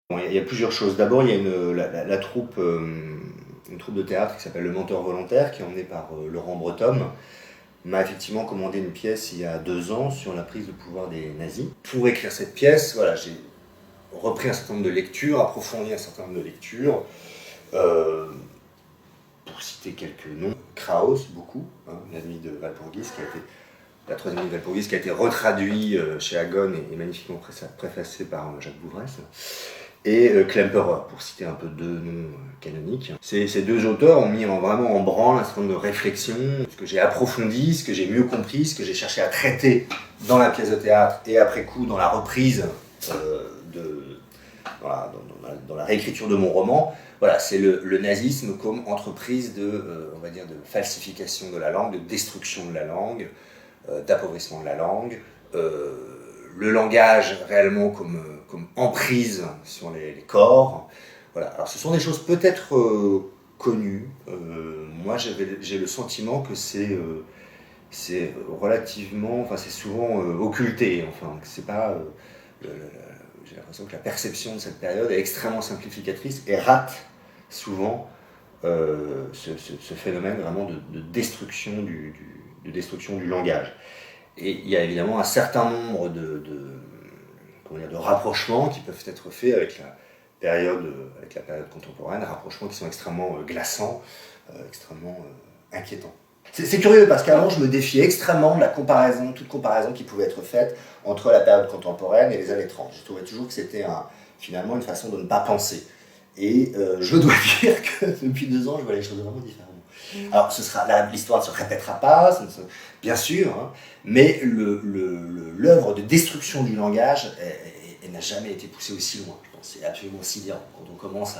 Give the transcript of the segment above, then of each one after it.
Bon, il y a plusieurs choses. D'abord, il y a la troupe, une troupe de théâtre qui s'appelle Le Menteur Volontaire, qui est emmenée par Laurent Breton, m'a effectivement commandé une pièce il y a 2 ans sur la prise de pouvoir des nazis. Pour écrire cette pièce, voilà, j'ai repris un certain nombre de lectures, approfondi un certain nombre de lectures. Pour citer quelques noms, Kraus, beaucoup, hein, La Nuit de Walpurgis, la troisième nuit de Walpurgis, qui a été retraduit chez Agon et magnifiquement préfacé par Jacques Bouvresse. Et Klemperer, pour citer un peu 2 noms canoniques. Ces 2 auteurs ont mis vraiment en branle un certain nombre de réflexions, ce que j'ai approfondi, ce que j'ai mieux compris, ce que j'ai cherché à traiter dans la pièce de théâtre et après coup dans la reprise, dans la réécriture de mon roman. Voilà, c'est le nazisme comme entreprise on va dire, de falsification de la langue, de destruction de la langue, d'appauvrissement de la langue, le langage réellement comme emprise sur les corps. Voilà. Alors ce sont des choses peut-être connues. Moi j'ai le sentiment que c'est relativement, enfin c'est souvent occulté. Enfin, c'est pas. J'ai l'impression que la perception de cette période est extrêmement simplificatrice et rate souvent ce phénomène vraiment de destruction du langage. Et il y a évidemment un certain nombre de rapprochements qui peuvent être faits avec la période contemporaine, rapprochements qui sont extrêmement glaçants, extrêmement inquiétants. C'est curieux parce qu'avant je me défiais extrêmement de toute comparaison qui pouvait être faite entre la période contemporaine et les années 30. Je trouvais toujours que c'était finalement une façon de ne pas penser. Et je dois dire que depuis 2 ans je vois les choses vraiment différemment. Alors l'histoire ne se répétera pas, bien sûr, hein, mais l'œuvre de destruction du langage elle n'a jamais été poussée aussi loin. Je pense c'est absolument sidérant quand on commence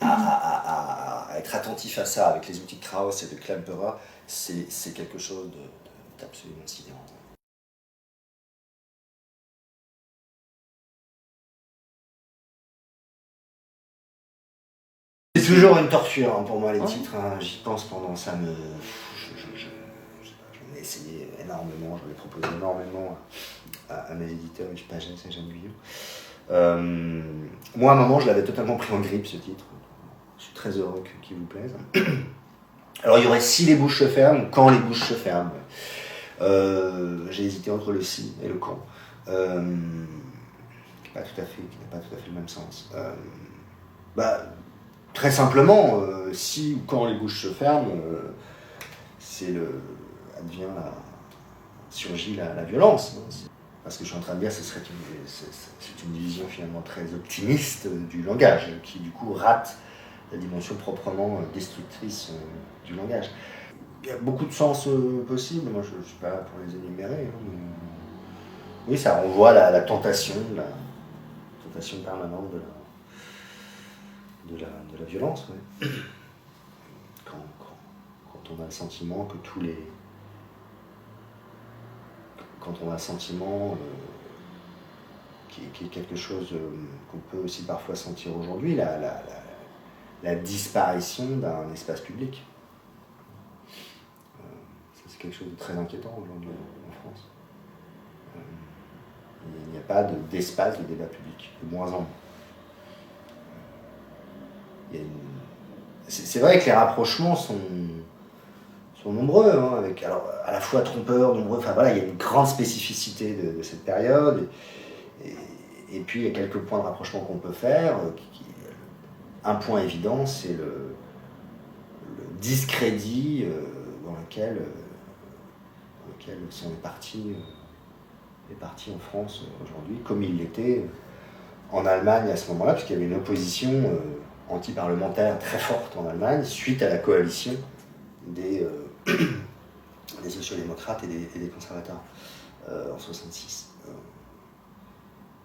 à être attentif à ça avec les outils de Kraus et de Klemperer. C'est quelque chose d'absolument sidérant. C'est toujours une torture hein, pour moi les titres, hein. J'y pense pendant ça j'en ai essayé énormément, j'en ai proposé énormément à mes éditeurs, Yves Pagès et Jeanne Guyot. Moi à un moment je l'avais totalement pris en grippe ce titre, je suis très heureux qu'il vous plaise. Alors il y aurait Si les bouches se ferment ou Quand les bouches se ferment. J'ai hésité entre le si et le quand, qui n'a pas tout à fait le même sens. Très simplement, si ou quand les bouches se ferment, surgit la violence. Hein. Parce que je suis en train de dire, c'est une vision finalement très optimiste du langage, qui du coup rate la dimension proprement destructrice du langage. Il y a beaucoup de sens possibles, moi je ne suis pas là pour les énumérer. Hein, mais... Oui, ça renvoie à la tentation permanente de la violence. Ouais. Quand on a le sentiment que quand on a le sentiment qui est quelque chose qu'on peut aussi parfois sentir aujourd'hui, la disparition d'un espace public. C'est quelque chose de très inquiétant aujourd'hui en France. Il n'y a pas d'espace de débat public, de moins en moins. C'est vrai que les rapprochements sont nombreux, hein, avec alors à la fois trompeurs, nombreux. Enfin voilà, il y a une grande spécificité de cette période. Et puis il y a quelques points de rapprochement qu'on peut faire. Un point évident, c'est le discrédit dans lequel sont les partis en France aujourd'hui, comme il l'était en Allemagne à ce moment-là, puisqu'il y avait une opposition anti-parlementaire très forte en Allemagne, suite à la coalition des sociaux-démocrates et des conservateurs en 1966.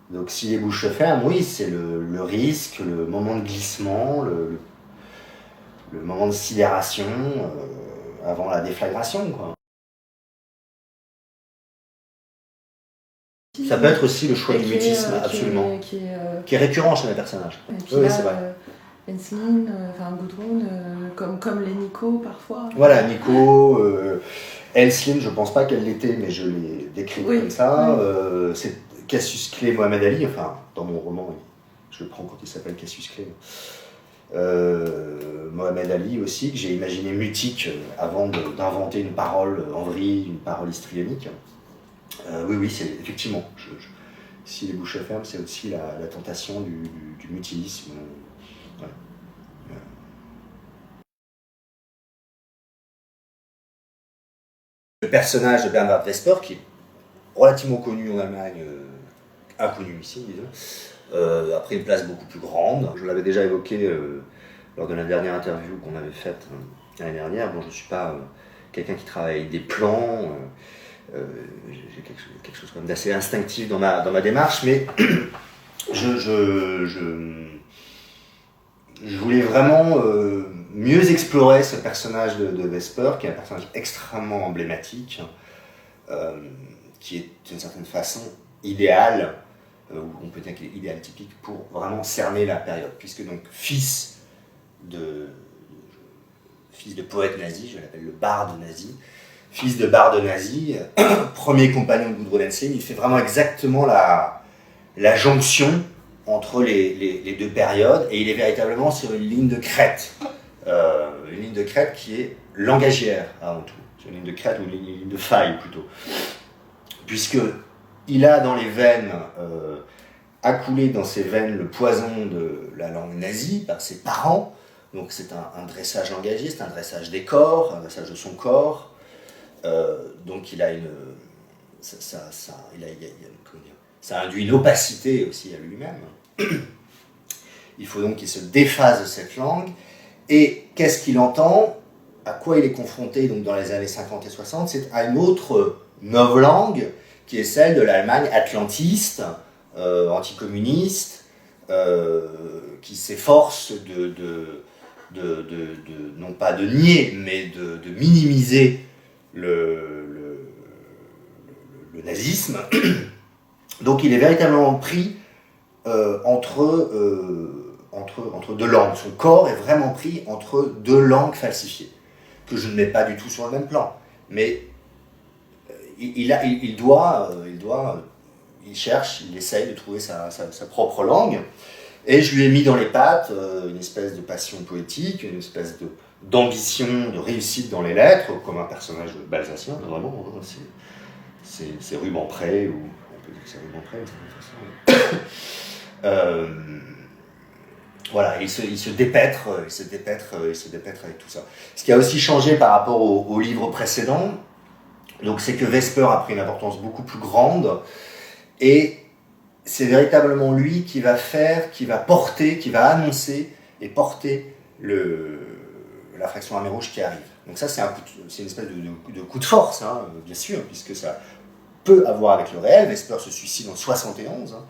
Donc si les bouches se ferment, oui, c'est le risque, le moment de glissement, le moment de sidération avant la déflagration, quoi. Ça peut être aussi le choix du mutisme, absolument. Qui est récurrent chez les personnages. Oui, c'est vrai. Enslin, Gudrun, comme les Nico parfois. Voilà, Nico, Enslin, je pense pas qu'elle l'était, mais je l'ai décrite comme ça. C'est Cassius Clay Mohamed Ali, enfin, dans mon roman, je le prends quand il s'appelle Cassius Clay. Mohamed Ali aussi, que j'ai imaginé mutique avant d'inventer une parole en vrille, une parole histrionique. Oui, c'est effectivement, si les bouches ferment, c'est aussi la tentation du mutilisme. Ouais. Le personnage de Bernhard Vesper, qui est relativement connu en Allemagne, inconnu ici, disons, a pris une place beaucoup plus grande. Je l'avais déjà évoqué lors de la dernière interview qu'on avait faite l'année dernière. Bon, je ne suis pas quelqu'un qui travaille avec des plans, j'ai quelque chose comme d'assez instinctif dans ma démarche, mais je voulais vraiment mieux explorer ce personnage de Vesper, qui est un personnage extrêmement emblématique, qui est d'une certaine façon idéal, ou on peut dire qu'il est idéal typique pour vraiment cerner la période, puisque donc fils de poète nazi, je l'appelle le barde nazi, fils de barde nazi, premier compagnon de Gudrun Ensslin, il fait vraiment exactement la jonction entre les deux périodes, et il est véritablement sur une ligne de crête. Une ligne de crête qui est langagière avant tout. C'est une ligne de crête ou une ligne de faille plutôt. Puisqu'il a dans les veines, accoulé dans ses veines le poison de la langue nazie par ses parents. Donc c'est un dressage langagier, c'est un dressage des corps, un dressage de son corps. Donc il a une... Ça induit une opacité aussi à lui-même. Il faut donc qu'il se déphase de cette langue. Et qu'est-ce qu'il entend? À quoi il est confronté donc dans les années 50 et 60? C'est à une autre novlangue qui est celle de l'Allemagne atlantiste, anticommuniste, qui s'efforce non pas de nier, mais de minimiser le nazisme. Donc il est véritablement pris entre deux langues. Son corps est vraiment pris entre deux langues falsifiées, que je ne mets pas du tout sur le même plan. Mais il cherche, il essaye de trouver sa propre langue. Et je lui ai mis dans les pattes une espèce de passion poétique, une espèce d'ambition, de réussite dans les lettres, comme un personnage balsacien, vraiment. C'est Rubempré, ou on peut dire que c'est Rubempré, de certaine façon. Voilà, il se dépêtre avec tout ça. Ce qui a aussi changé par rapport au livre précédent, donc c'est que Vesper a pris une importance beaucoup plus grande, et c'est véritablement lui qui va annoncer et porter la fraction armée rouge qui arrive. Donc ça, c'est une espèce de coup de force, hein, bien sûr, puisque ça peut avoir avec le réel. Vesper se suicide en 71, hein,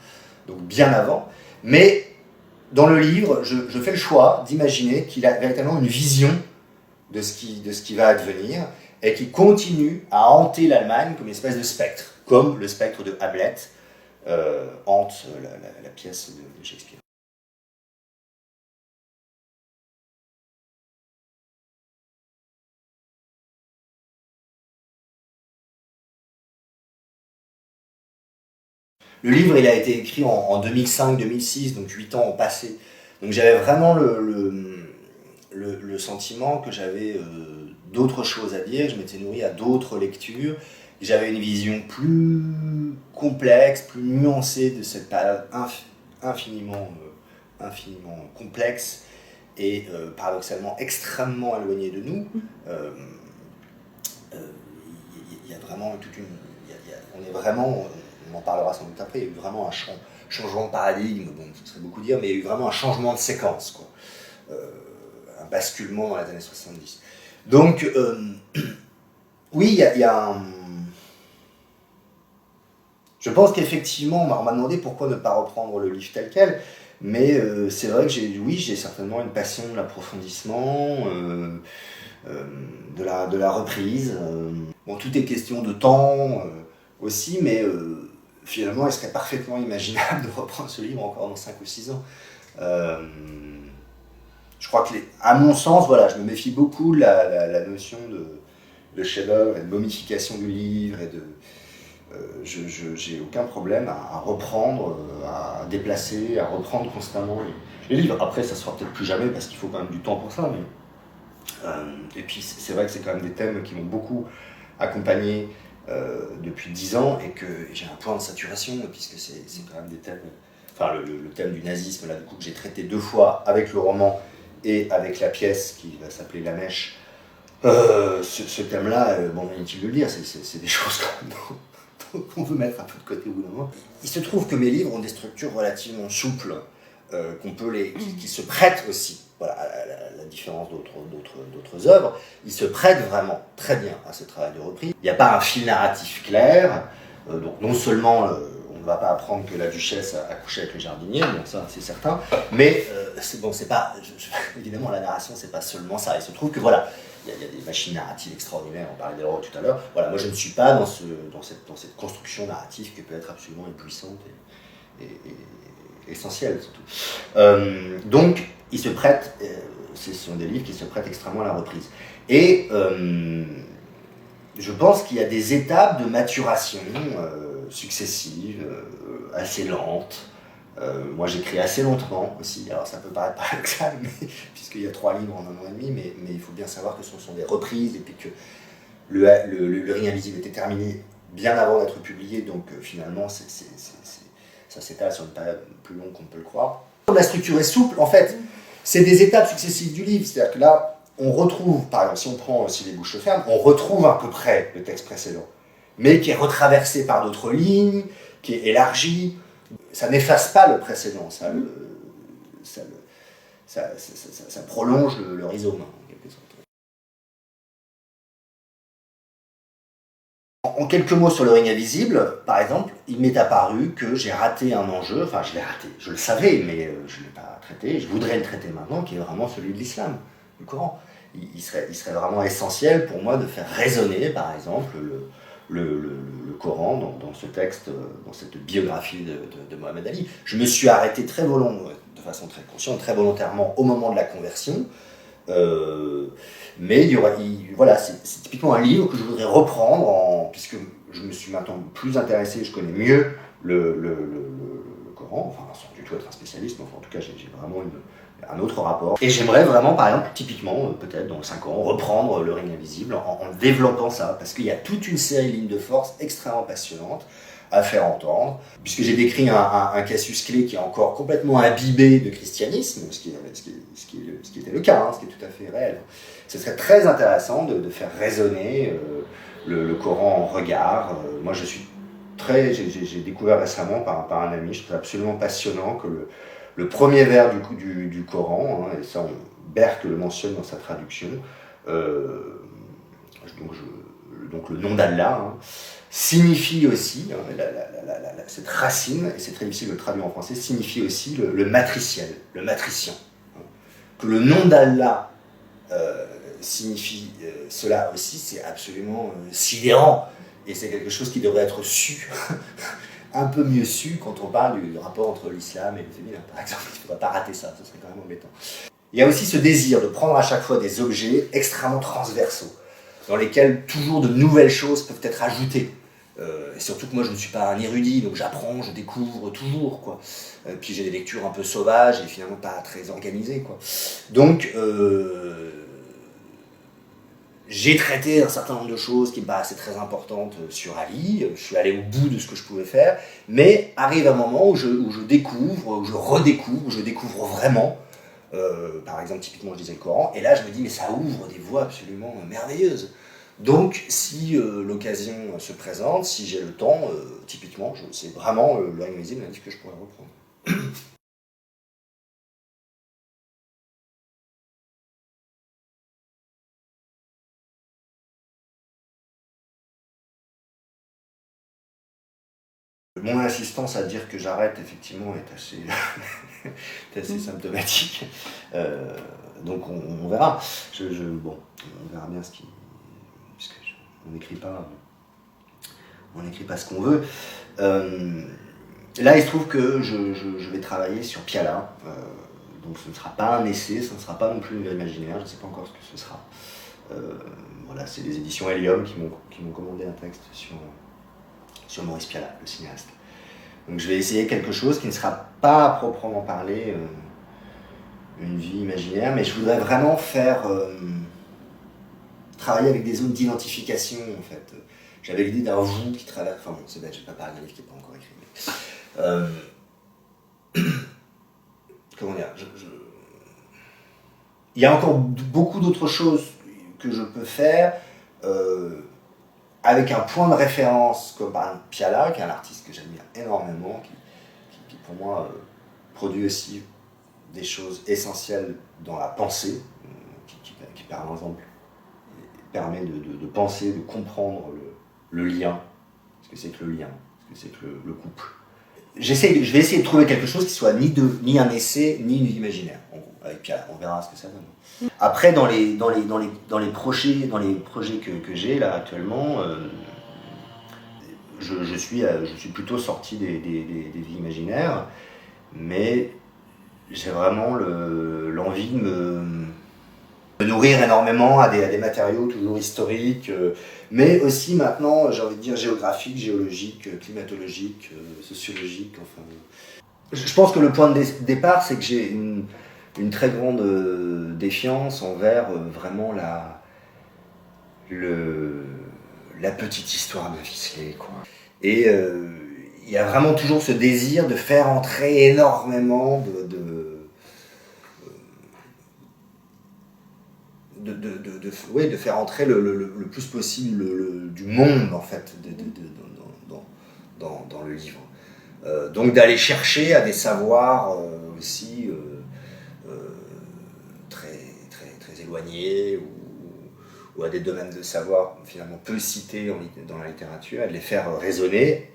donc bien avant. Mais dans le livre, je fais le choix d'imaginer qu'il a véritablement une vision de ce qui va advenir, et qui continue à hanter l'Allemagne comme une espèce de spectre, comme le spectre de Hamlet hante la pièce de Shakespeare. Le livre, il a été écrit en 2005-2006, donc 8 ans ont passé. Donc j'avais vraiment le sentiment que j'avais d'autres choses à dire, je m'étais nourri à d'autres lectures, j'avais une vision plus complexe, plus nuancée de cette période infiniment complexe et paradoxalement extrêmement éloignée de nous. Il y a vraiment toute une... on est vraiment... On en parlera sans doute après, il y a eu vraiment un changement de paradigme, bon, ce serait beaucoup dire, mais il y a eu vraiment un changement de séquence, quoi. Un basculement dans les années 70. Donc, oui, il y a un... Je pense qu'effectivement, on m'a demandé pourquoi ne pas reprendre le livre tel quel, mais c'est vrai que j'ai certainement une passion de l'approfondissement, de la reprise. Bon, tout est question de temps aussi, mais finalement, il serait parfaitement imaginable de reprendre ce livre encore dans 5 ou 6 ans. Je crois que, à mon sens, voilà, je me méfie beaucoup de la notion de chef-d'œuvre et de momification du livre et de j'ai aucun problème à reprendre, à déplacer, à reprendre constamment les livres. Après, ça se fera peut-être plus jamais parce qu'il faut quand même du temps pour ça. Et puis, c'est vrai que c'est quand même des thèmes qui m'ont beaucoup accompagné depuis 10 ans et que j'ai un point de saturation puisque c'est quand même des thèmes. Enfin, le thème du nazisme, là, du coup, que j'ai traité 2 fois avec le roman et avec la pièce qui va s'appeler La Mèche. Ce thème-là, bon, inutile de le dire, c'est des choses quand même qu'on veut mettre un peu de côté au bout d'un moment. Il se trouve que mes livres ont des structures relativement souples, qui se prêtent aussi, voilà, à la différence d'autres œuvres, ils se prêtent vraiment très bien à ce travail de reprise. Il n'y a pas un fil narratif clair, donc non seulement on ne va pas apprendre que la duchesse a couché avec le jardinier, bon ça c'est certain, mais c'est pas, évidemment la narration c'est pas seulement ça, il se trouve que voilà, il y a des machines narratives extraordinaires, on parlait d'Elroy tout à l'heure. Voilà, moi je ne suis pas dans cette construction narrative qui peut être absolument épuisante et essentielle surtout. Donc, ils se prêtent, ce sont des livres qui se prêtent extrêmement à la reprise. Et je pense qu'il y a des étapes de maturation successives, assez lentes. Moi j'écris assez lentement aussi, alors ça peut paraître paradoxal, puisqu'il y a 3 livres en 1 an et demi, mais il faut bien savoir que ce sont des reprises et puis que le Ring Invisible était terminé bien avant d'être publié, donc finalement ça s'étale sur une période plus longue qu'on ne peut le croire. Comme la structure est souple, en fait, c'est des étapes successives du livre, c'est-à-dire que là, on retrouve, par exemple, si on prend Si les bouches se ferment, on retrouve à peu près le texte précédent, mais qui est retraversé par d'autres lignes, qui est élargi. Ça n'efface pas le précédent, ça prolonge le rhizome, en quelque sorte. En quelques mots sur le Ring Invisible, par exemple, il m'est apparu que j'ai raté un enjeu, enfin je l'ai raté, je le savais, mais je ne l'ai pas traité, je voudrais le traiter maintenant, qui est vraiment celui de l'islam, du Coran. Il serait vraiment essentiel pour moi de faire résonner, par exemple, le Coran dans ce texte, dans cette biographie de Mohamed Ali. Je me suis arrêté de façon très consciente, très volontairement au moment de la conversion, mais voilà, c'est typiquement un livre que je voudrais reprendre, puisque je me suis maintenant plus intéressé, je connais mieux le Coran, enfin sans du tout être un spécialiste, mais enfin, en tout cas j'ai vraiment un autre rapport. Et j'aimerais vraiment, par exemple, typiquement, peut-être dans 5 ans, reprendre le Ring Invisible en développant ça, parce qu'il y a toute une série de lignes de force extrêmement passionnantes à faire entendre, puisque j'ai décrit un casus clé qui est encore complètement imbibé de christianisme, ce qui était le cas, ce qui est tout à fait réel. Ce serait très intéressant de faire résonner le Coran en regard. Moi, j'ai découvert récemment par un ami, je trouve absolument passionnant que le premier vers du Coran, et ça Berck le mentionne dans sa traduction, donc le nom d'Allah, signifie aussi, cette racine, et c'est très difficile de le traduire en français, signifie aussi le matriciel, le matricien. Que le nom d'Allah signifie cela aussi, c'est absolument sidérant. Et c'est quelque chose qui devrait être su, un peu mieux su quand on parle du rapport entre l'islam et le féminin, par exemple. Il ne faudrait pas rater ça, ce serait quand même embêtant. Il y a aussi ce désir de prendre à chaque fois des objets extrêmement transversaux, dans lesquels toujours de nouvelles choses peuvent être ajoutées. Et surtout que moi je ne suis pas un érudit, donc j'apprends, je découvre toujours, quoi. Puis j'ai des lectures un peu sauvages et finalement pas très organisées, quoi. Donc j'ai traité un certain nombre de choses qui me paraissaient très importantes sur Ali, je suis allé au bout de ce que je pouvais faire, mais arrive un moment où je découvre, où je redécouvre, où je découvre vraiment, par exemple typiquement je disais le Coran, et là je me dis mais ça ouvre des voies absolument merveilleuses. Donc, si l'occasion se présente, si j'ai le temps, typiquement, c'est vraiment le Ring Invisible, un livre que je pourrais reprendre. Mon insistance à dire que j'arrête, effectivement, est assez symptomatique. Donc, on verra. Bon, on verra bien puisque on n'écrit pas ce qu'on veut. Là, il se trouve que je vais travailler sur Piala, donc ce ne sera pas un essai, ce ne sera pas non plus une imaginaire, je ne sais pas encore ce que ce sera. Voilà, c'est les éditions Helium qui m'ont commandé un texte sur Maurice Pialat, le cinéaste. Donc je vais essayer quelque chose qui ne sera pas à proprement parler une vie imaginaire, mais je voudrais vraiment faire travailler avec des zones d'identification en fait. J'avais l'idée d'un vous qui traverse. Enfin bon, c'est bête, je vais pas parler d'un livre qui n'est pas encore écrit. Mais, comment dire il y a encore beaucoup d'autres choses que je peux faire avec un point de référence comme par exemple Pialat, qui est un artiste que j'admire énormément, qui pour moi produit aussi des choses essentielles dans la pensée, qui par exemple permet de penser, de comprendre le lien, ce que c'est que le lien, ce que c'est que le couple. Je vais essayer de trouver quelque chose qui soit ni un essai, ni une imaginaire, en gros, avec Pialat. On verra ce que ça donne. Après, dans les projets que j'ai là actuellement, je suis plutôt sorti des vies imaginaires, mais j'ai vraiment l'envie de me nourrir énormément à des matériaux toujours historiques, mais aussi maintenant, j'ai envie de dire géographiques, géologiques, climatologiques, sociologiques, enfin. Je pense que le point de départ, c'est que j'ai une très grande défiance envers vraiment la petite histoire de Fisley, quoi. Et il y a vraiment toujours ce désir de faire entrer énormément de faire entrer le plus possible du monde en fait dans le livre. Donc d'aller chercher à des savoirs aussi très éloignés ou à des domaines de savoir finalement peu cités dans la littérature, et de les faire résonner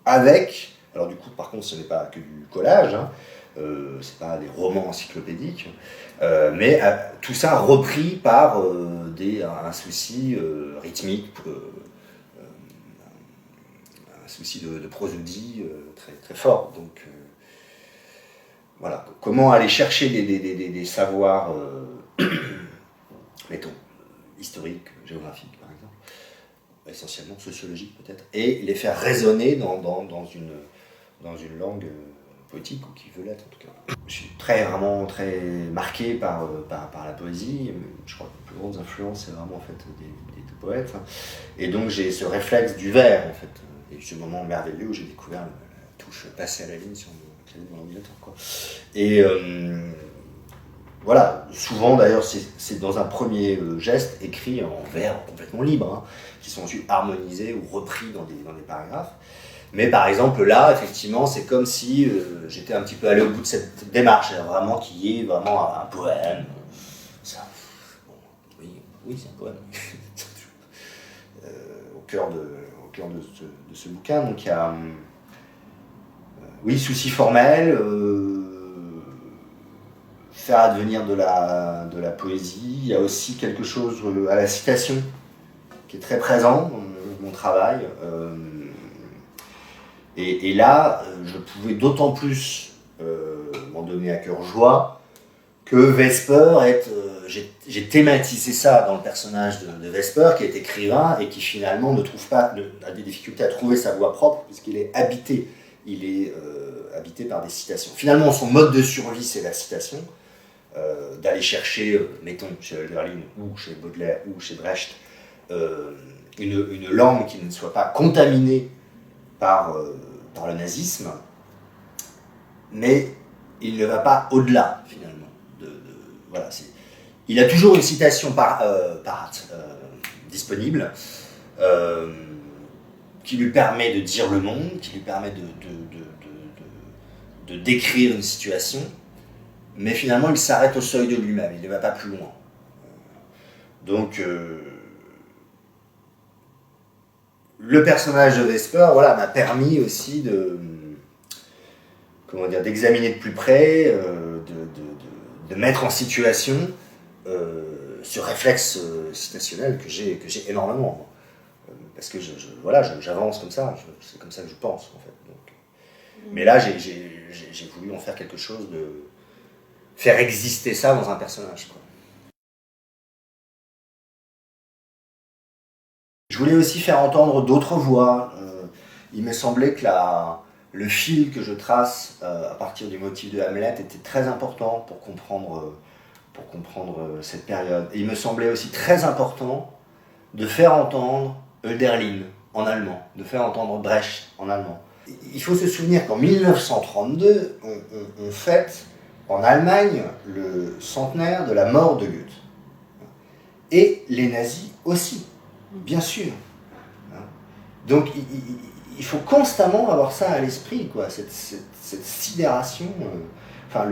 avec, alors du coup par contre ce n'est pas que du collage, hein, c'est pas des romans encyclopédiques, mais tout ça repris par un souci rythmique, un souci de prosodie très fort. Donc voilà, comment aller chercher des savoirs, mettons, historiques, géographiques par exemple, essentiellement sociologiques peut-être, et les faire résonner dans une langue poétique, ou qui veut l'être en tout cas. Je suis vraiment très marqué par la poésie. Je crois que les plus grandes influences, c'est vraiment en fait des poètes. Et donc j'ai ce réflexe du vers en fait. Et ce moment merveilleux où j'ai découvert la touche passer à la ligne sur le clavier de mon ordinateur, quoi. Et voilà, souvent d'ailleurs c'est dans un premier geste écrit en vers complètement libre, hein, qui sont ensuite harmonisés ou repris dans des paragraphes. Mais par exemple là, effectivement, c'est comme si j'étais un petit peu allé au bout de cette démarche, vraiment qu'il y ait vraiment un poème. Ça, bon, oui, c'est un poème. Au cœur de ce bouquin, donc il y a oui, souci formel, faire advenir de la poésie. Il y a aussi quelque chose à la citation qui est très présent dans mon travail. Et là, je pouvais d'autant plus m'en donner à cœur joie que Vesper j'ai thématisé ça dans le personnage de Vesper, qui est écrivain et qui finalement a des difficultés à trouver sa voix propre, puisqu'il est habité. Il est habité par des citations. Finalement, son mode de survie, c'est la citation. D'aller chercher, mettons, chez Hölderlin ou chez Baudelaire ou chez Brecht, une langue qui ne soit pas contaminée par le nazisme, mais il ne va pas au-delà, finalement. Voilà, il a toujours une citation disponible qui lui permet de dire le monde, qui lui permet de décrire une situation, mais finalement il s'arrête au seuil de lui-même, il ne va pas plus loin. Donc le personnage de Vesper, voilà, m'a permis aussi d'examiner de plus près, de mettre en situation ce réflexe citationnel que j'ai énormément. Parce que j'avance comme ça, c'est comme ça que je pense en fait. Donc, mais là, j'ai voulu en faire quelque chose faire exister ça dans un personnage, quoi. Je voulais aussi faire entendre d'autres voix. il me semblait que le fil que je trace à partir du motif de Hamlet était très important pour comprendre cette période. Et il me semblait aussi très important de faire entendre Hölderlin en allemand, de faire entendre Brecht en allemand. Il faut se souvenir qu'en 1932, on fête en Allemagne le centenaire de la mort de Goethe. Et les nazis aussi, bien sûr. Donc il faut constamment avoir ça à l'esprit, quoi, cette sidération. Enfin,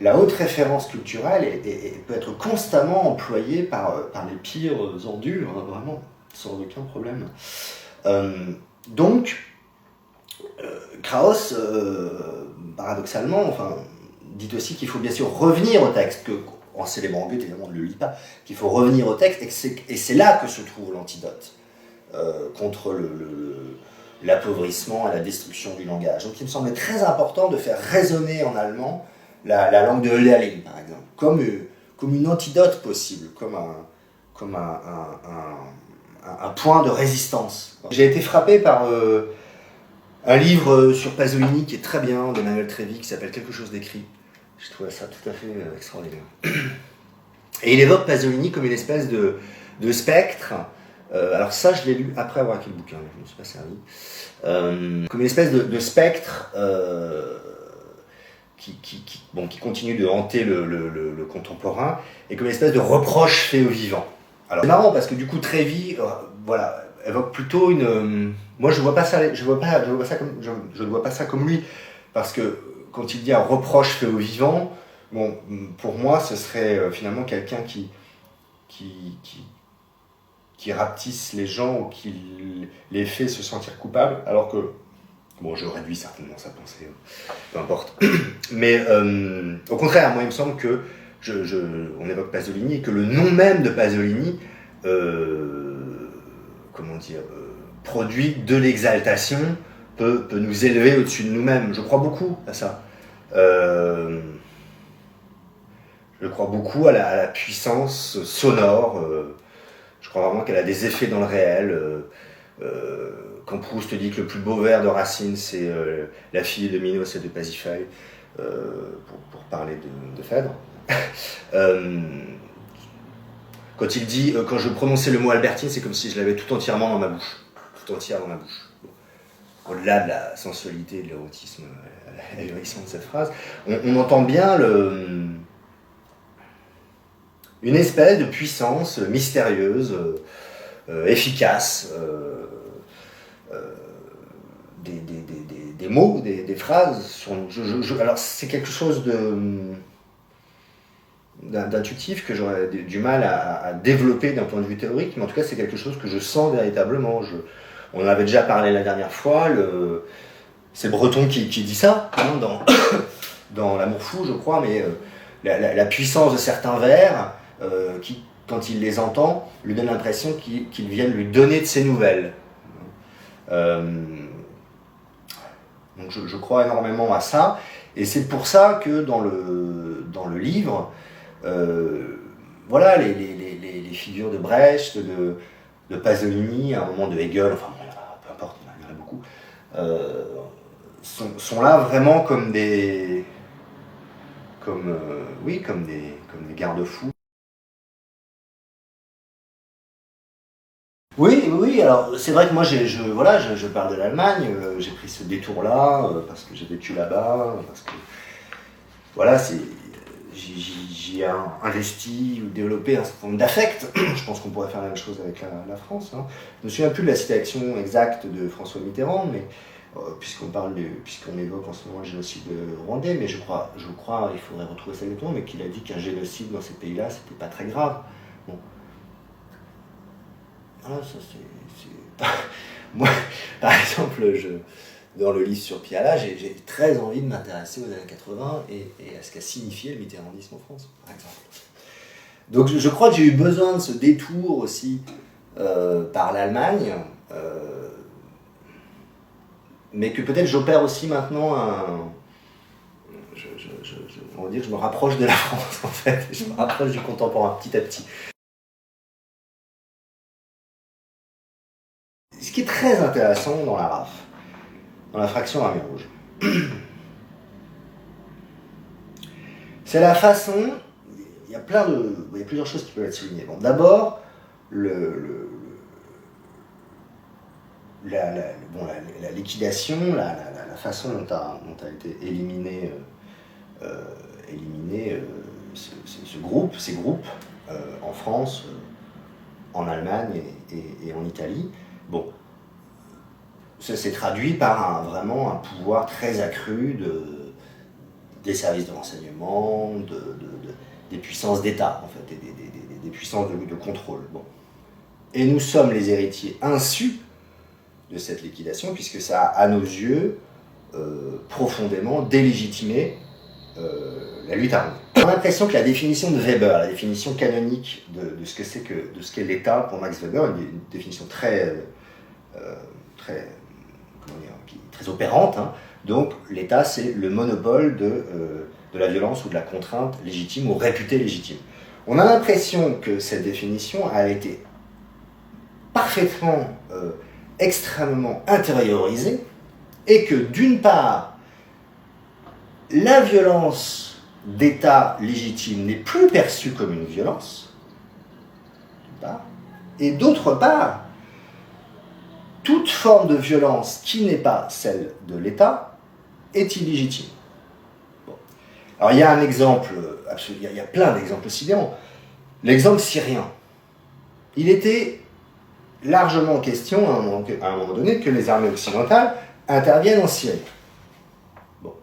la haute référence culturelle peut être constamment employée par les pires ordures, hein, vraiment, sans aucun problème. Donc, Krauss, paradoxalement, enfin, dit aussi qu'il faut bien sûr revenir au texte, que, en célébrant Goethe, évidemment, on ne le lit pas, qu'il faut revenir au texte, et c'est là que se trouve l'antidote contre l'appauvrissement et la destruction du langage. Donc il me semblait très important de faire résonner en allemand la langue de Hölderlin, par exemple, comme une antidote possible, comme un point de résistance. J'ai été frappé par un livre sur Pasolini qui est très bien, de Manuel Trévi, qui s'appelle Quelque chose d'écrit. Je trouvais ça tout à fait extraordinaire. Et il évoque Pasolini comme une espèce de spectre. Alors ça, je l'ai lu après avoir écrit le bouquin, je ne me suis pas servi. Comme une espèce de spectre qui continue de hanter le contemporain, et comme une espèce de reproche fait au vivant. Alors c'est marrant parce que du coup Trévi, voilà, évoque plutôt une. Moi je vois pas ça, je ne vois pas ça comme lui, parce que quand il dit un reproche fait au vivant, bon, pour moi ce serait finalement quelqu'un qui rapetisse les gens ou qui les fait se sentir coupables, alors que, bon, je réduis certainement sa pensée, peu importe. Mais au contraire, moi il me semble que on évoque Pasolini et que le nom même de Pasolini, produit de l'exaltation, peut nous élever au-dessus de nous-mêmes. Je crois beaucoup à ça. Je crois beaucoup à la puissance sonore. Je crois vraiment qu'elle a des effets dans le réel. Quand Proust dit que le plus beau vers de Racine, c'est La fille de Minos et de Pasiphae, pour parler de Phèdre. Quand il dit quand je prononçais le mot Albertine, c'est comme si je l'avais tout entièrement dans ma bouche. Tout entière dans ma bouche. Bon. Au-delà de la sensualité et de l'érotisme ahurissant de cette phrase, on entend bien une espèce de puissance mystérieuse, efficace, des mots, des phrases. Alors c'est quelque chose d'intuitif que j'aurais du mal à développer d'un point de vue théorique, mais en tout cas c'est quelque chose que je sens véritablement. On en avait déjà parlé la dernière fois, c'est Breton qui dit ça, hein, dans L'amour fou je crois, mais la puissance de certains vers, qui, quand il les entend, lui donne l'impression qu'ils viennent lui donner de ses nouvelles. Donc je crois énormément à ça, et c'est pour ça que dans le livre, voilà, les figures de Brecht, de Pasolini, à un moment de Hegel, enfin peu importe, il y en a beaucoup, sont là vraiment comme des garde-fous. Oui, alors c'est vrai que moi je parle de l'Allemagne, j'ai pris ce détour-là parce que j'ai vécu là-bas, parce que voilà, j'y ai investi ou développé un certain nombre d'affects. Je pense qu'on pourrait faire la même chose avec la France. Hein. Je ne me souviens plus de la citation exacte de François Mitterrand, mais puisqu'on évoque en ce moment le génocide rwandais, mais je crois, il faudrait retrouver ça exactement, mais qu'il a dit qu'un génocide dans ces pays-là, c'était pas très grave. Bon. Voilà, ça c'est... Moi, par exemple, dans le livre sur Piala, j'ai très envie de m'intéresser aux années 80 et à ce qu'a signifié le mitterrandisme en France, par exemple. Donc je crois que j'ai eu besoin de ce détour aussi par l'Allemagne, mais que peut-être j'opère aussi maintenant on va dire que je me rapproche de la France en fait, je me rapproche du contemporain petit à petit. Ce qui est très intéressant dans la RAF, dans la fraction armée rouge. C'est la façon, il y a plusieurs choses qui peuvent être soulignées. Bon, d'abord, la liquidation, la façon dont a été éliminé ces groupes en France, en Allemagne et en Italie. Bon, ça s'est traduit par vraiment un pouvoir très accru des services de renseignement, des puissances d'État, en fait, des puissances de contrôle. Bon. Et nous sommes les héritiers insus de cette liquidation, puisque ça a, à nos yeux, profondément délégitimé la lutte armée. On a l'impression que la définition de Weber, la définition canonique de ce qu'est l'État pour Max Weber, une définition très opérante, hein. Donc l'État, c'est le monopole de la violence ou de la contrainte légitime ou réputée légitime. On a l'impression que cette définition a été parfaitement, extrêmement intériorisée, et que d'une part, la violence d'État légitime n'est plus perçue comme une violence, d'une part, et d'autre part, toute forme de violence qui n'est pas celle de l'État est illégitime. Bon. Alors il y a un exemple, il y a plein d'exemples sidérants. L'exemple syrien. Il était largement question à un moment donné que les armées occidentales interviennent en Syrie. Bon.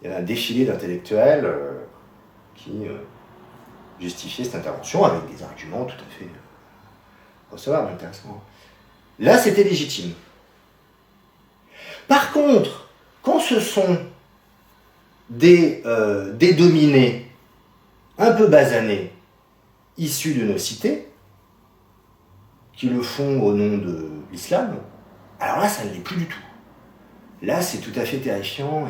Il y a un défilé d'intellectuels qui justifiaient cette intervention avec des arguments tout à fait recevables, intéressants. Là, c'était légitime. Par contre, quand ce sont des dominés un peu basanés, issus de nos cités, qui le font au nom de l'islam, alors là, ça ne l'est plus du tout. Là, c'est tout à fait terrifiant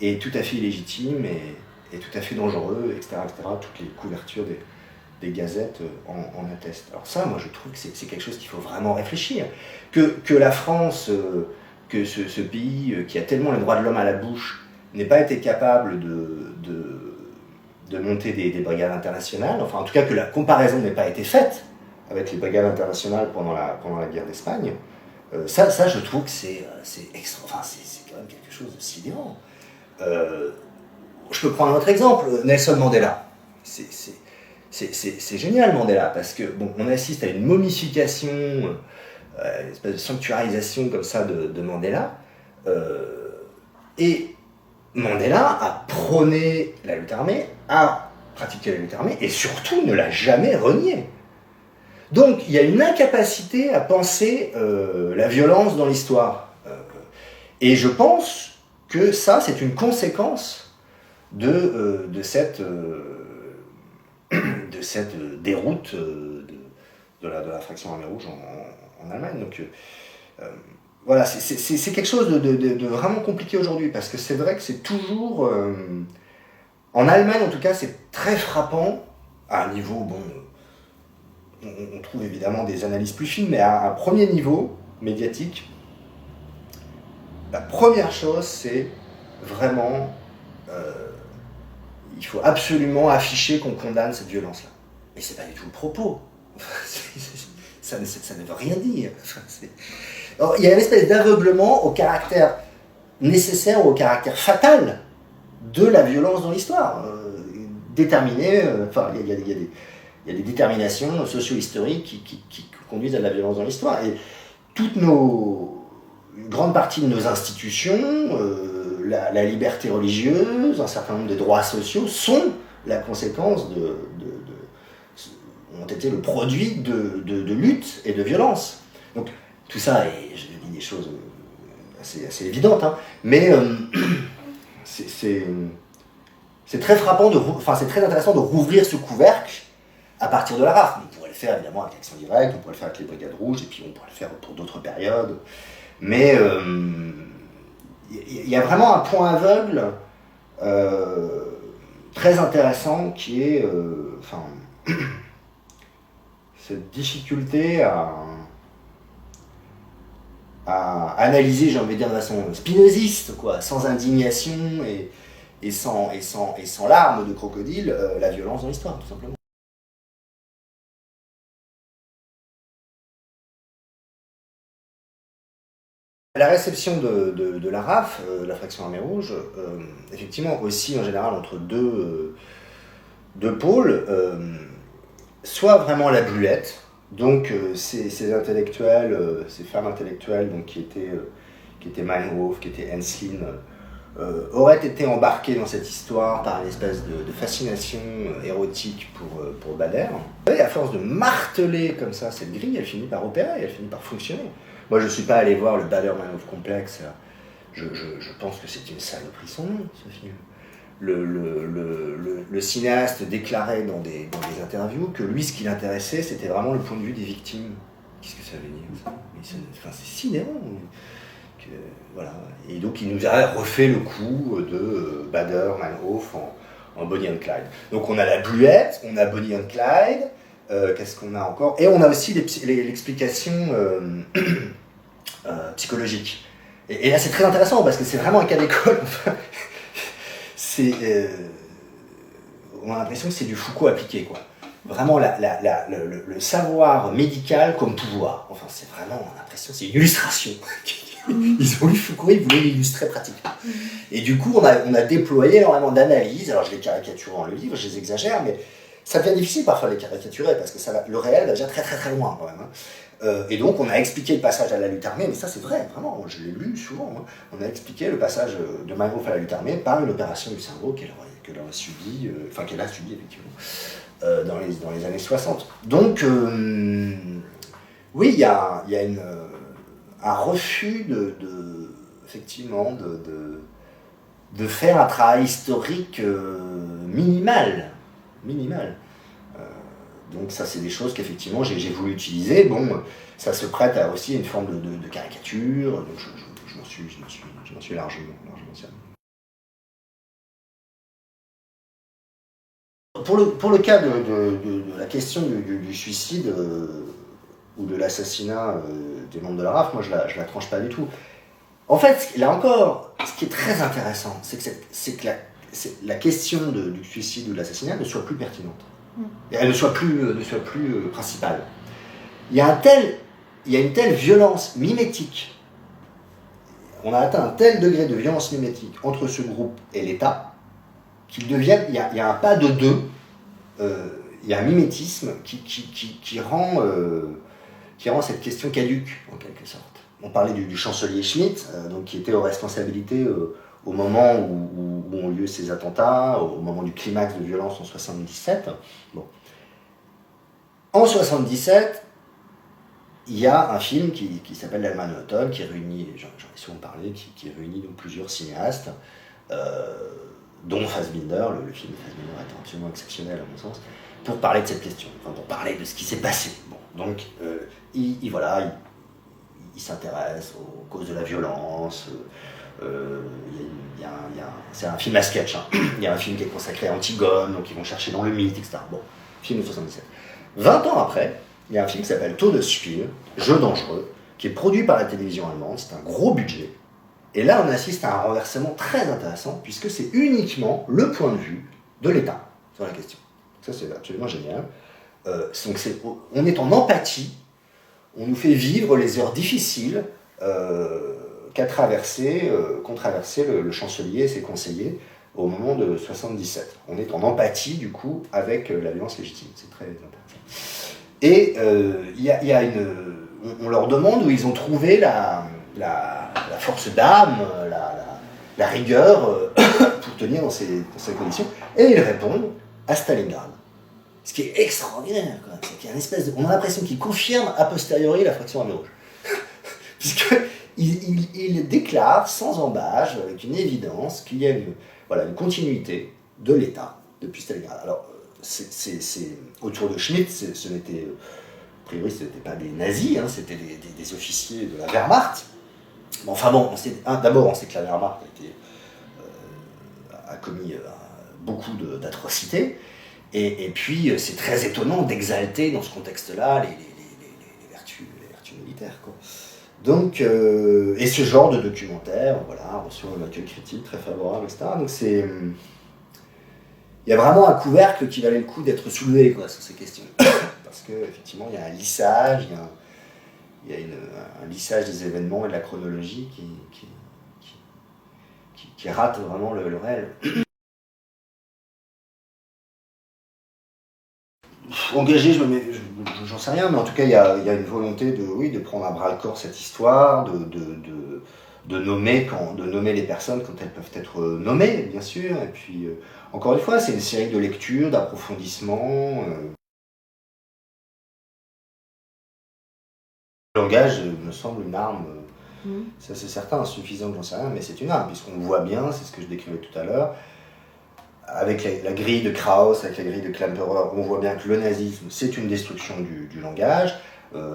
et tout à fait illégitime et tout à fait dangereux, etc., etc. Toutes les couvertures des gazettes en attestent. Alors ça, moi, je trouve que c'est quelque chose qu'il faut vraiment réfléchir. Que la France, que ce pays qui a tellement les droits de l'homme à la bouche, n'ait pas été capable de monter des brigades internationales, enfin, en tout cas, que la comparaison n'ait pas été faite avec les brigades internationales pendant la guerre d'Espagne, ça, je trouve que c'est quand même quelque chose de sidérant. Je peux prendre un autre exemple, Nelson Mandela. C'est génial, Mandela, parce que bon, on assiste à une momification, une espèce de sanctuarisation comme ça de Mandela, et Mandela a prôné la lutte armée, a pratiqué la lutte armée, et surtout ne l'a jamais renié. Donc il y a une incapacité à penser la violence dans l'histoire. Et je pense que ça, c'est une conséquence de cette déroute de la fraction armée rouge en Allemagne. Donc voilà, c'est quelque chose de vraiment compliqué aujourd'hui, parce que c'est vrai que c'est toujours... en Allemagne, en tout cas, c'est très frappant, à un niveau, bon... On trouve évidemment des analyses plus fines, mais à un premier niveau médiatique, la première chose, c'est vraiment... il faut absolument afficher qu'on condamne cette violence-là. Mais c'est pas du tout le propos. Ça ne veut rien dire. Alors, il y a une espèce d'aveuglement au caractère nécessaire ou au caractère fatal de la violence dans l'histoire. Déterminé, il y a des déterminations socio-historiques qui conduisent à de la violence dans l'histoire. Et une grande partie de nos institutions, la liberté religieuse, un certain nombre de droits sociaux sont la conséquence ont été le produit de lutte et de violence. Donc tout ça, et je dis des choses assez évidentes, hein, mais c'est très frappant, c'est très intéressant de rouvrir ce couvercle à partir de la RAF. On pourrait le faire évidemment avec l'Action Directe, on pourrait le faire avec les Brigades Rouges, et puis on pourrait le faire pour d'autres périodes. Mais il y a vraiment un point aveugle très intéressant qui est cette difficulté à analyser, j'ai envie de dire de façon spinoziste, quoi, sans indignation et sans larmes de crocodile, la violence dans l'histoire, tout simplement. La réception de la RAF, la fraction armée rouge, effectivement aussi en général entre deux pôles, soit vraiment la bluette, donc ces intellectuels, ces femmes intellectuelles donc, qui étaient Meinhof, qui étaient Henslin, auraient été embarquées dans cette histoire par une espèce de fascination érotique pour Bader. Et à force de marteler comme ça cette grille, elle finit par opérer, elle finit par fonctionner. Moi, je ne suis pas allé voir le Bader-Meinhof complexe. Je pense que c'est une saloperie sans nom, ce film. Le cinéaste déclarait dans des interviews que lui, ce qui l'intéressait, c'était vraiment le point de vue des victimes. Qu'est-ce que ça veut dire, ça? C'est sidérant. Voilà. Et donc, il nous a refait le coup de Bader-Meinhof en Bonnie and Clyde. Donc, on a la bluette, on a Bonnie and Clyde. Qu'est-ce qu'on a encore? Et on a aussi l'explication psychologique. Et là, c'est très intéressant parce que c'est vraiment un cas d'école. On a l'impression que c'est du Foucault appliqué, quoi. Vraiment, le savoir médical comme pouvoir. Enfin, c'est vraiment, on a l'impression, c'est une illustration. Ils ont lu Foucault, ils voulaient l'illustrer pratiquement. Et du coup, on a déployé énormément d'analyses. Alors, je les caricature dans le livre, je les exagère, mais ça devient difficile parfois de les caricaturer parce que le réel va déjà très très très loin quand même. Et donc on a expliqué le passage à la lutte armée, mais ça c'est vrai, vraiment, je l'ai lu souvent. On a expliqué le passage de Meinhof à la lutte armée par une opération du cerveau qu'elle a subie effectivement dans les années 60. Donc oui, il y a un refus effectivement de faire un travail historique minimal. Donc ça, c'est des choses qu'effectivement j'ai voulu utiliser. Bon, ça se prête à aussi une forme de caricature, donc je m'en suis largement servi. Pour le cas de la question du suicide ou de l'assassinat des membres de la RAF, moi je la tranche pas du tout. En fait, là encore, ce qui est très intéressant, c'est que la question du suicide ou de l'assassinat ne soit plus pertinente. Et elle ne soit plus principale. Il y a une telle violence mimétique, on a atteint un tel degré de violence mimétique entre ce groupe et l'État, qu'il devient, il y a un pas de deux, il y a un mimétisme qui rend cette question caduque, en quelque sorte. On parlait du chancelier Schmitt, donc, qui était aux responsabilités au moment où ont lieu ces attentats, au moment du climax de violence en 77. Bon. En 77, il y a un film qui s'appelle L'Allemagne automne, qui réunit, j'en ai souvent parlé, qui réunit donc plusieurs cinéastes, dont Fassbinder. Le film Fassbinder est absolument exceptionnel à mon sens, pour parler de cette question, enfin, pour parler de ce qui s'est passé. Bon, donc, il s'intéresse aux causes de la violence. C'est un film à sketch. Hein. Il y a un film qui est consacré à Antigone, donc ils vont chercher dans le mythe, etc. Bon, film de 77. 20 ans après, il y a un film qui s'appelle Todesspiel, Jeu dangereux, qui est produit par la télévision allemande. C'est un gros budget. Et là, on assiste à un renversement très intéressant, puisque c'est uniquement le point de vue de l'État sur la question. Ça, c'est absolument génial. Donc on est en empathie, on nous fait vivre les heures difficiles qu'ont traversé le chancelier et ses conseillers au moment de 77. On est en empathie, du coup, avec la violence légitime. C'est très intéressant. Et on leur demande où ils ont trouvé la force d'âme, la rigueur pour tenir dans ces conditions. Et ils répondent à Stalingrad. Ce qui est extraordinaire, quand même. C'est qu'il y a une espèce on a l'impression qu'ils confirment a posteriori la fraction armée rouge. Puisqu'il déclare sans embâche, avec une évidence, qu'il y a une continuité de l'État depuis Stalingrad. Alors, autour de Schmitt, a priori, ce n'était pas des nazis, hein, c'était des officiers de la Wehrmacht. Enfin bon, d'abord, on sait que la Wehrmacht a commis beaucoup d'atrocités. Et puis, c'est très étonnant d'exalter dans ce contexte-là les vertus militaires, quoi. Donc, et ce genre de documentaire, voilà, a reçu un accueil critique très favorable, etc. Donc il y a vraiment un couvercle qui valait le coup d'être soulevé, quoi, sur ces questions. Parce qu'effectivement, il y a un lissage, il y a un lissage des événements et de la chronologie qui rate vraiment le réel. Engagé, j'en sais rien, mais en tout cas, il y a une volonté de prendre à bras-le-corps cette histoire, de nommer les personnes quand elles peuvent être nommées, bien sûr. Et puis, encore une fois, c'est une série de lectures, d'approfondissements. Le langage me semble une arme, ça c'est certain, insuffisante, j'en sais rien, mais c'est une arme, puisqu'on voit bien, c'est ce que je décrivais tout à l'heure, avec la grille de Krauss, avec la grille de Klemperer, on voit bien que le nazisme, c'est une destruction du langage.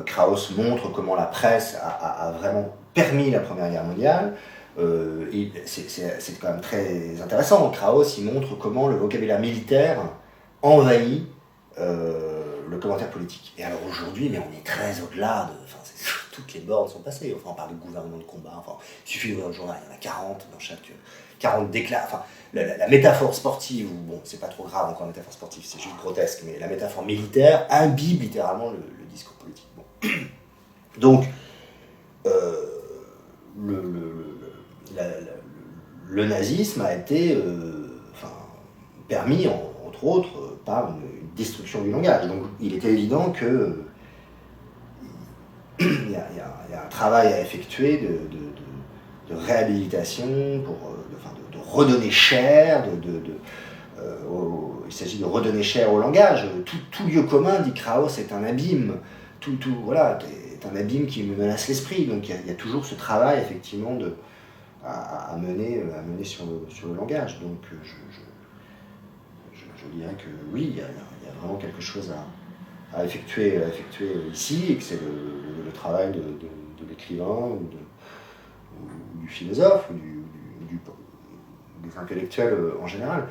Krauss montre comment la presse a vraiment permis la Première Guerre mondiale. C'est quand même très intéressant. Krauss, il montre comment le vocabulaire militaire envahit le commentaire politique. Et alors aujourd'hui, mais on est très au-delà de... Enfin, toutes les bornes sont passées. Enfin, on parle de gouvernement de combat. Enfin, il suffit d'ouvrir le journal, il y en a 40 dans chaque... 40 déclats. Enfin, la métaphore sportive, bon, c'est pas trop grave encore la métaphore sportive, c'est juste grotesque, mais la métaphore militaire imbibe littéralement le discours politique. Bon. Donc, le nazisme a été permis, entre autres, par une destruction du langage. Donc, il était évident que il y a un travail à effectuer de réhabilitation pour de redonner chair, il s'agit de redonner chair au langage. Tout lieu commun, dit Krauss, est un abîme. Voilà, est un abîme qui menace l'esprit. Donc il y a toujours ce travail effectivement à mener sur le langage. Donc je dirais que oui, il y a vraiment quelque chose à effectuer ici, et que c'est le travail de l'écrivain ou du philosophe ou des intellectuels en général.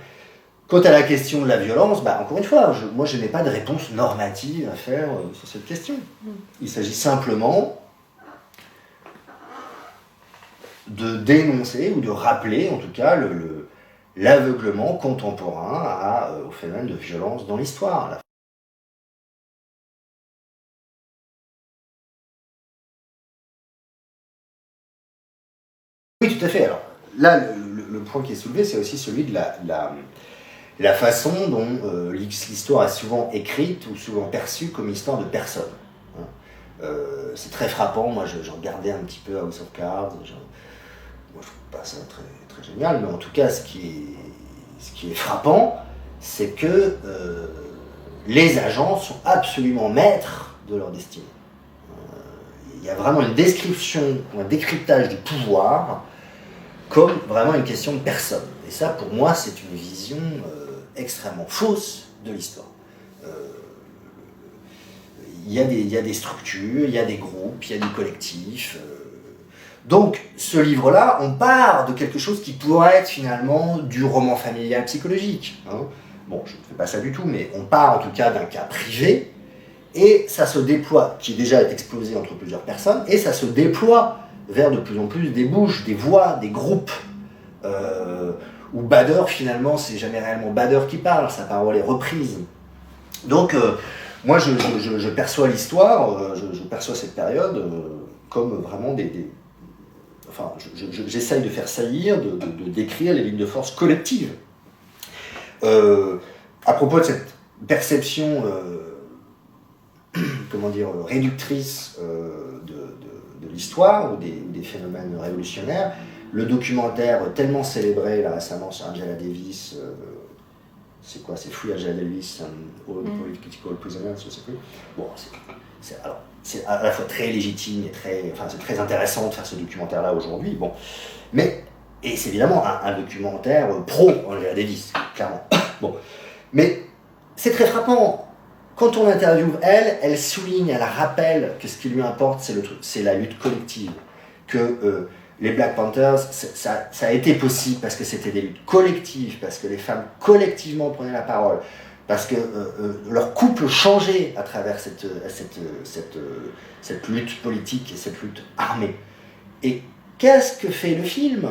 Quant à la question de la violence, encore une fois, moi je n'ai pas de réponse normative à faire sur cette question. Il s'agit simplement de dénoncer ou de rappeler en tout cas l'aveuglement contemporain au phénomène de violence dans l'histoire. Oui, tout à fait. Alors là, le point qui est soulevé, c'est aussi celui de la façon dont l'histoire est souvent écrite ou souvent perçue comme histoire de personne. C'est très frappant. Moi, je regardais un petit peu House of Cards. Moi, je trouve pas ça très, très génial, mais en tout cas, ce qui est frappant, c'est que les agents sont absolument maîtres de leur destinée. Il y a vraiment une description, un décryptage du pouvoir comme vraiment une question de personne. Et ça, pour moi, c'est une vision extrêmement fausse de l'histoire. Il y a des structures, il y a des groupes, il y a des collectifs. Donc, ce livre-là, on part de quelque chose qui pourrait être finalement du roman familial psychologique. Bon, je ne fais pas ça du tout, mais on part en tout cas d'un cas privé, et ça se déploie, qui déjà est explosé entre plusieurs personnes, et ça se déploie vers de plus en plus des bouches, des voix, des groupes, où Bader, finalement, c'est jamais réellement Bader qui parle, sa parole est reprise. Donc, moi, je perçois l'histoire, je perçois cette période comme vraiment enfin, j'essaye de faire saillir, de décrire les lignes de force collectives. À propos de cette perception, réductrice de l'histoire ou des phénomènes révolutionnaires, le documentaire tellement célébré là, récemment sur Angela Davis, c'est quoi, c'est Free Angela Davis and All Political Prisoners, je sais plus. Bon, c'est à la fois très légitime et c'est très intéressant de faire ce documentaire-là aujourd'hui. Bon, et c'est évidemment un documentaire pro Angela Davis, clairement. Bon, mais c'est très frappant. Quand on l'interviewe, elle souligne, elle rappelle que ce qui lui importe, c'est la lutte collective. Que les Black Panthers, ça a été possible parce que c'était des luttes collectives, parce que les femmes collectivement prenaient la parole, parce que leur couple changeait à travers cette lutte politique et cette lutte armée. Et qu'est-ce que fait le film?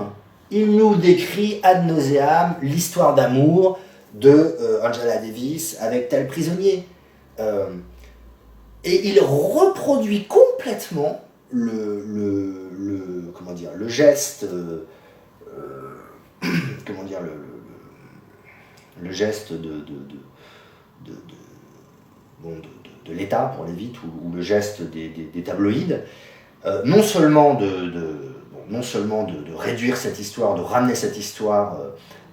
Il nous décrit ad nauseam l'histoire d'amour de Angela Davis avec tel prisonnier. Et il reproduit complètement le geste, le geste de l'État, pour aller vite, ou le geste des tabloïds, non seulement de réduire cette histoire, de ramener cette histoire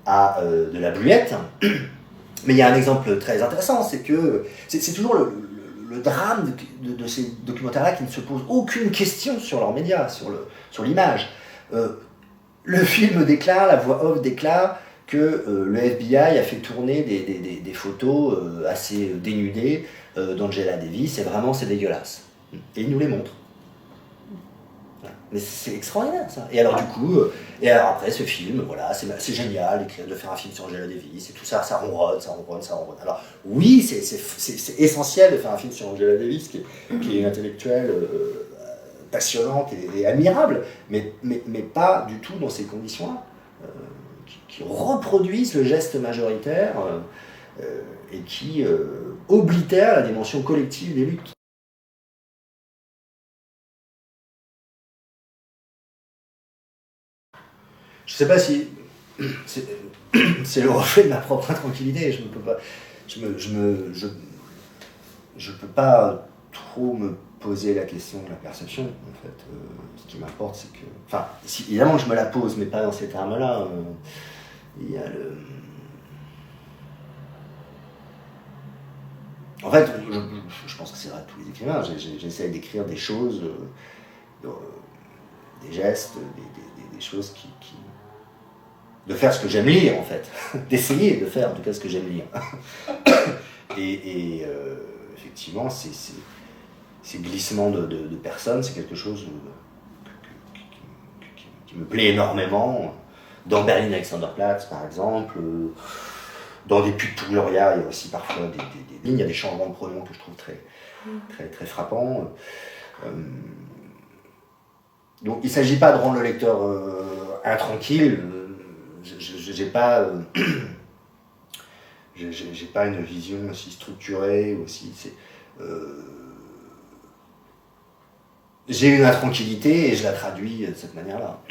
à de la bluette, mais il y a un exemple très intéressant, c'est que c'est toujours le drame de ces documentaires-là qui ne se posent aucune question sur leurs médias, sur l'image. Le film déclare, la voix off déclare que le FBI a fait tourner des photos assez dénudées d'Angela Davis, et vraiment c'est dégueulasse. Et il nous les montre. Mais c'est extraordinaire ça. Et alors du coup, après ce film, voilà, c'est génial de faire un film sur Angela Davis et tout ça, ça ronronne. Alors oui, c'est essentiel de faire un film sur Angela Davis, qui est une intellectuelle passionnante et admirable, mais pas du tout dans ces conditions-là, qui reproduisent le geste majoritaire et qui oblitèrent la dimension collective des luttes. Je sais pas si c'est le reflet de ma propre intranquillité. Je peux pas trop me poser la question de la perception. En fait, ce qui m'importe, c'est que, enfin, évidemment que je me la pose, mais pas dans ces termes-là. Il y a le. En fait, je pense que c'est vrai de tous les écrivains. J'essaie d'écrire des choses, des gestes, des choses qui de faire ce que j'aime lire, en fait. D'essayer de faire, en tout cas, ce que j'aime lire. Et effectivement, ces glissements de personnes, c'est quelque chose qui me plaît énormément. Dans Berlin Alexanderplatz, par exemple, dans des pubs pour Gloria, il y a aussi parfois des lignes, il y a des changements de pronoms que je trouve très frappants. Donc il ne s'agit pas de rendre le lecteur intranquille. J'ai pas une vision aussi structurée, aussi. J'ai une intranquillité et je la traduis de cette manière-là.